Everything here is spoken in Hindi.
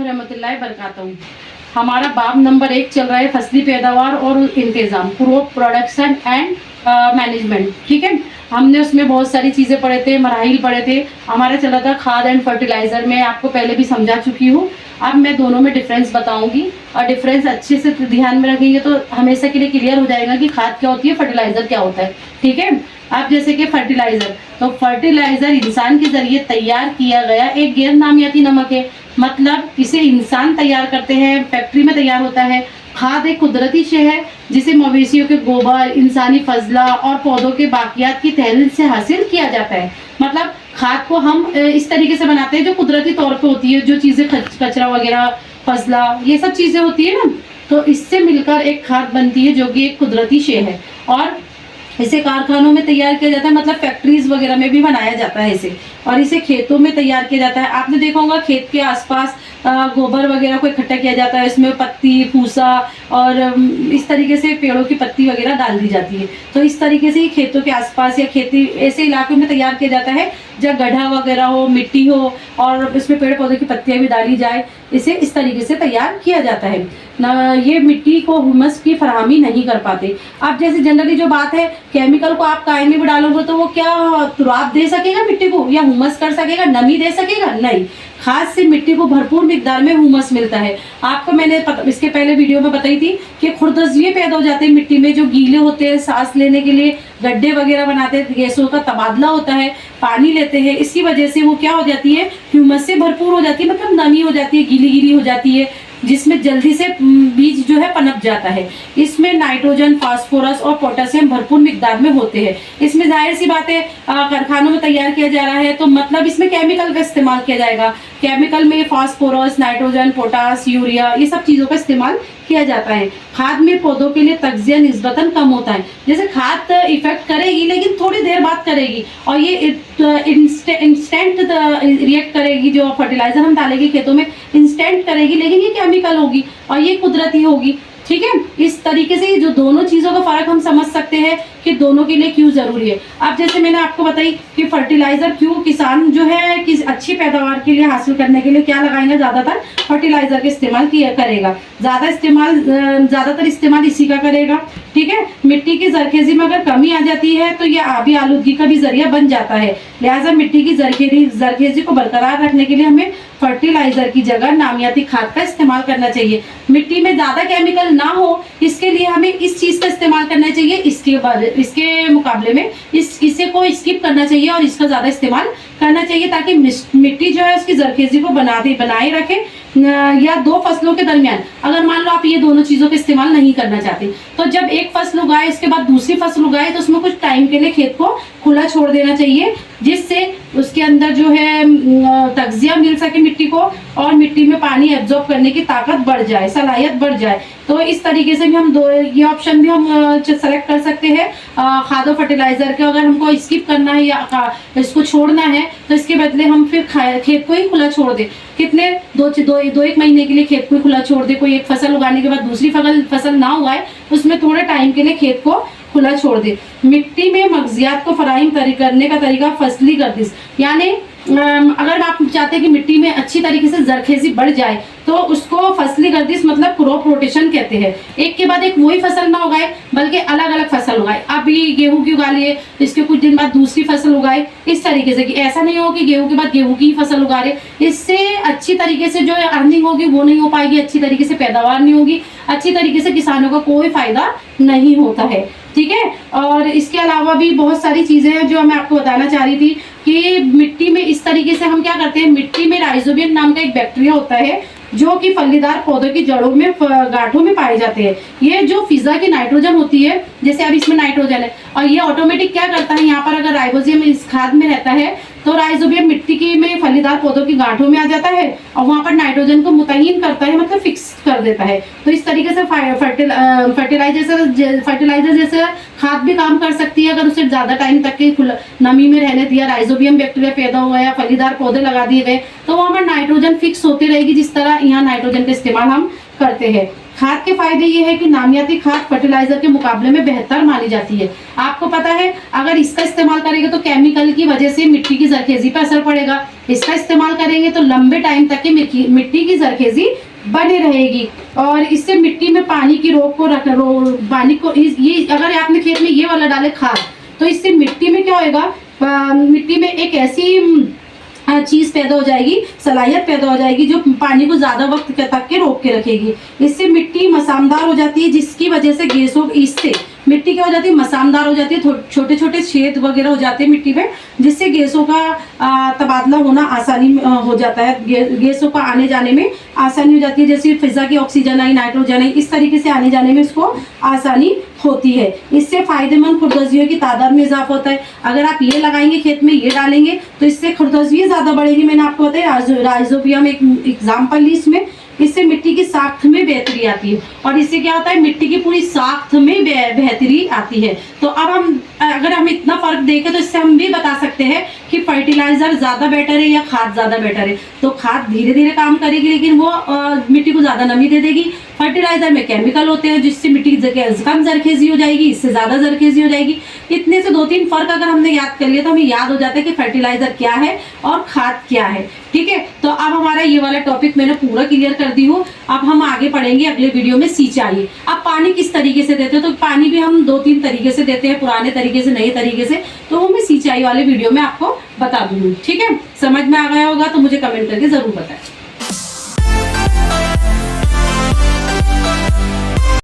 रहमतुल्लाहि बरकातहू। हमारा बाब नंबर 1 चल रहा है फसली पैदावार और इंतजाम, क्रॉप प्रोडक्शन एंड मैनेजमेंट। ठीक है, हमने उसमें बहुत सारी चीज़ें पढ़े थे, मराहिल पढ़े थे। हमारा चला था खाद एंड फर्टिलाइज़र, मैं आपको पहले भी समझा चुकी हूँ। अब मैं दोनों में डिफरेंस बताऊंगी और डिफरेंस अच्छे से ध्यान में रखेंगे तो हमेशा के लिए क्लियर हो जाएगा कि खाद क्या होती है, फर्टिलाइज़र क्या होता है। ठीक है, अब जैसे कि फर्टिलाइज़र, तो फर्टिलाइज़र इंसान के जरिए तैयार किया गया एक गैर नामियाती नमक है, मतलब इसे इंसान तैयार करते हैं, फैक्ट्री में तैयार होता है। खाद एक कुदरती शय है जिसे मवेशियों के गोबर, इंसानी फजला और पौधों के बाकियात की तहलील से हासिल किया जाता है। मतलब खाद को हम इस तरीके से बनाते हैं जो कुदरती तौर पे होती है, जो चीज़ें कचरा वगैरह, फजला, ये सब चीज़ें होती है ना, तो इससे मिलकर एक खाद बनती है जो कि एक कुदरती शय है। और इसे कारखानों में तैयार किया जाता है, मतलब फैक्ट्रीज वगैरह में भी बनाया जाता है इसे, और इसे खेतों में तैयार किया जाता है। आपने देखा होगा खेत के आसपास गोबर वगैरह को इकट्ठा किया जाता है, इसमें पत्ती, फूसा और इस तरीके से पेड़ों की पत्ती वगैरह डाल दी जाती है। तो इस तरीके से ही खेतों के आसपास या खेती ऐसे इलाकों में तैयार किया जाता है जहाँ गड्ढा वगैरह हो, मिट्टी हो और इसमें पेड़ पौधे की पत्तियाँ भी डाली जाए, इसे इस तरीके से तैयार किया जाता है ना। ये मिट्टी को हुमस की फराहमी नहीं कर पाते। अब जैसे जनरली जो बात है, केमिकल को आप कायमे में डालोगे तो वो क्या तुराब दे सकेगा मिट्टी को, या हुमस कर सकेगा, नमी दे सकेगा? नहीं। खाद से मिट्टी को भरपूर मिकदार में हुमस मिलता है। आपको मैंने इसके पहले वीडियो में बताई थी कि खुरदजिए पैदा हो जाते हैं मिट्टी में, जो गीले होते हैं, सांस लेने के लिए गड्ढे वगैरह बनाते हैं, गैसों का तबादला होता है, पानी लेते हैं, इसकी वजह से वो क्या हो जाती है, ह्यूमस से भरपूर हो जाती है, मतलब नमी हो जाती है, गीली गीली हो जाती है, जिसमें जल्दी से बीज जो है पनप जाता है। इसमें नाइट्रोजन, फास्फोरस और पोटेशियम भरपूर मिकदार में होते हैं। इसमें जाहिर सी बात है कारखानों में तैयार किया जा रहा है तो मतलब इसमें केमिकल का इस्तेमाल किया जाएगा। केमिकल में फास्फोरस, नाइट्रोजन, पोटास, यूरिया, ये सब चीज़ों का इस्तेमाल किया जाता है। खाद में पौधों के लिए तगजिया निस्बतन कम होता है। जैसे खाद इफेक्ट करेगी लेकिन थोड़ी देर बाद करेगी, और ये इंस्टेंट रिएक्ट करेगी। जो फर्टिलाइजर हम डालेंगे खेतों में इंस्टेंट करेगी, लेकिन ये केमिकल होगी और ये कुदरती होगी। ठीक है, इस तरीके से जो दोनों चीज़ों का फ़र्क हम समझ सकते हैं कि दोनों के लिए क्यों ज़रूरी है। अब जैसे मैंने आपको बताई कि फर्टिलाइज़र क्यों किसान जो है कि अच्छी पैदावार के लिए हासिल करने के लिए क्या लगाएंगे, ज़्यादातर फर्टिलाइज़र का इस्तेमाल किया करेगा, ज़्यादातर इस्तेमाल इसी का करेगा। ठीक है, मिट्टी की जरखेजी में अगर कमी आ जाती है तो ये आबी आलूदगी का भी जरिया बन जाता है। लिहाजा मिट्टी की जरखेजी को बरकरार रखने के लिए हमें फर्टिलाइज़र की जगह नामियाती खाद का इस्तेमाल करना चाहिए। मिट्टी में ज़्यादा केमिकल ना हो, इसके लिए हमें इस चीज़ का इस्तेमाल करना चाहिए। इसके मुकाबले में इसे को स्किप करना चाहिए और इसका ज़्यादा इस्तेमाल करना चाहिए, ताकि मिट्टी जो है उसकी जरखेजी को बनाए रखे। या दो फसलों के दरमियान अगर मान लो आप ये दोनों चीज़ों का इस्तेमाल नहीं करना चाहते, तो जब एक फसल उगाए इसके बाद दूसरी फसल उगाए तो उसमें कुछ टाइम के लिए खेत को खुला छोड़ देना चाहिए, जिससे उसके अंदर जो है तगजिया मिल सके मिट्टी को, और मिट्टी में पानी एब्जॉर्ब करने की ताकत बढ़ जाए, सलाहियत बढ़ जाए। तो इस तरीके से भी हम ये ऑप्शन भी हम सेलेक्ट कर सकते हैं खाद और फर्टिलाइज़र के। अगर हमको स्किप करना है या इसको छोड़ना है तो इसके बदले हम फिर खेत को ही खुला छोड़ दें। कितने दो एक महीने के लिए खेत को ही खुला छोड़ दे। कोई एक फसल उगाने के बाद दूसरी फसल ना उगाए, उसमें थोड़े टाइम के लिए खेत को खुला छोड़ दे। मिट्टी में मगजियात को फराहम करने का तरीका फसली गर्दिश, यानी अगर आप चाहते हैं कि मिट्टी में अच्छी तरीके से जरखेजी बढ़ जाए तो उसको फसली गर्दिश मतलब क्रॉप रोटेशन कहते हैं। एक के बाद एक वही फसल ना उगाए बल्कि अलग अलग फसल उगाए। अभी गेहूं की उगा लिए, इसके कुछ दिन बाद दूसरी फसल उगाए, इस तरीके से कि ऐसा नहीं हो कि गेहूं के बाद गेहूं की ही फसल उगा रहे। इससे अच्छी तरीके से जो अर्निंग होगी वो नहीं हो पाएगी, अच्छी तरीके से पैदावार नहीं होगी, अच्छी तरीके से किसानों का कोई फायदा नहीं होता है। ठीक है, और इसके अलावा भी बहुत सारी चीज़ें हैं जो मैं आपको बताना चाह रही थी कि मिट्टी में इस तरीके से हम क्या करते हैं, मिट्टी में राइजोबियम नाम का एक बैक्टीरिया होता है जो कि फलीदार पौधों की जड़ों में गांठों में पाए जाते हैं। ये जो फिजा की नाइट्रोजन होती है, जैसे अब इसमें नाइट्रोजन है, और ये ऑटोमेटिक क्या करता है, यहाँ पर अगर राइबोसोम इस खाद में रहता है तो राइजोबियम मिट्टी की में फलीदार पौधों की गांठों में आ जाता है और वहाँ पर नाइट्रोजन को मुतय्यन करता है, मतलब फिक्स कर देता है। तो इस तरीके से फर्टिलाइजर जैसे खाद भी काम कर सकती है अगर उसे ज़्यादा टाइम तक की नमी में रहने दिया, राइजोबियम बैक्टीरिया पैदा हो गया, फलीदार पौधे लगा दिए गए, तो वहाँ पर नाइट्रोजन फिक्स होती रहेगी, जिस तरह यहाँ नाइट्रोजन का इस्तेमाल हम करते हैं। खाद के फायदे ये है कि नामियाती खाद फर्टिलाइजर के मुकाबले में बेहतर मानी जाती है। आपको पता है अगर इसका इस्तेमाल करेंगे तो केमिकल की वजह से मिट्टी की जरखेजी पर असर पड़ेगा, इसका इस्तेमाल करेंगे तो लंबे टाइम तक की मिट्टी की जरखेजी बनी रहेगी और इससे मिट्टी में पानी की रोक को पानी को ये अगर आपने खेत में ये वाला डाले खाद तो इससे मिट्टी में क्या होएगा, मिट्टी में एक ऐसी चीज पैदा हो जाएगी, सलाहियत पैदा हो जाएगी जो पानी को ज्यादा वक्त तक के रोक के रखेगी। इससे मिट्टी मसामदार हो जाती है जिसकी वजह से गैसों इससे मिट्टी क्या हो जाती है, मसामदार हो जाती है, छोटे छोटे छेद वगैरह हो जाते हैं मिट्टी में जिससे गैसों का तबादला होना आसानी हो जाता है, गैसों का आने जाने में आसानी हो जाती है। जैसे फिजा की ऑक्सीजन आई, नाइट्रोजन आई, इस तरीके से आने जाने में इसको आसानी होती है। इससे फायदेमंद खुरदजियों की तादाद में इजाफा होता है। अगर आप ये लगाएंगे खेत में, ये डालेंगे तो इससे खुरदजियाँ ज़्यादा बढ़ेगी। मैंने आपको बताया राइजोबियम एक एग्जाम्पल ली इसमें। इससे मिट्टी की साख्त में बेहतरी आती है और इससे क्या होता है, मिट्टी की पूरी साख्त में बेहतरी आती है। तो अब हम अगर हम इतना फर्क देखें तो इससे हम भी बता सकते हैं कि फर्टिलाइजर ज़्यादा बेटर है या खाद ज़्यादा बेटर है। तो खाद धीरे धीरे काम करेगी लेकिन वो मिट्टी को ज़्यादा नमी दे देगी। फर्टिलाइजर में केमिकल होते हैं जिससे मिट्टी की कम जरखेजी हो जाएगी, इससे ज़्यादा जरखेजी हो जाएगी। इतने से 2-3 फर्क अगर हमने याद कर लिया तो हमें याद हो जाता है कि फर्टिलाइजर क्या है और खाद क्या है। ठीक है, तो अब हमारा ये वाला टॉपिक मैंने पूरा क्लियर कर दी हूँ। अब हम आगे पढ़ेंगे अगले वीडियो में सिंचाई। अब पानी किस तरीके से देते हैं, तो पानी भी हम 2-3 तरीके से देते हैं, पुराने तरीके से, नए तरीके से। तो वो मैं सिंचाई वाले वीडियो में आपको बता दूंगी। ठीक है, समझ में आ गया होगा तो मुझे कमेंट करके जरूर बताएं।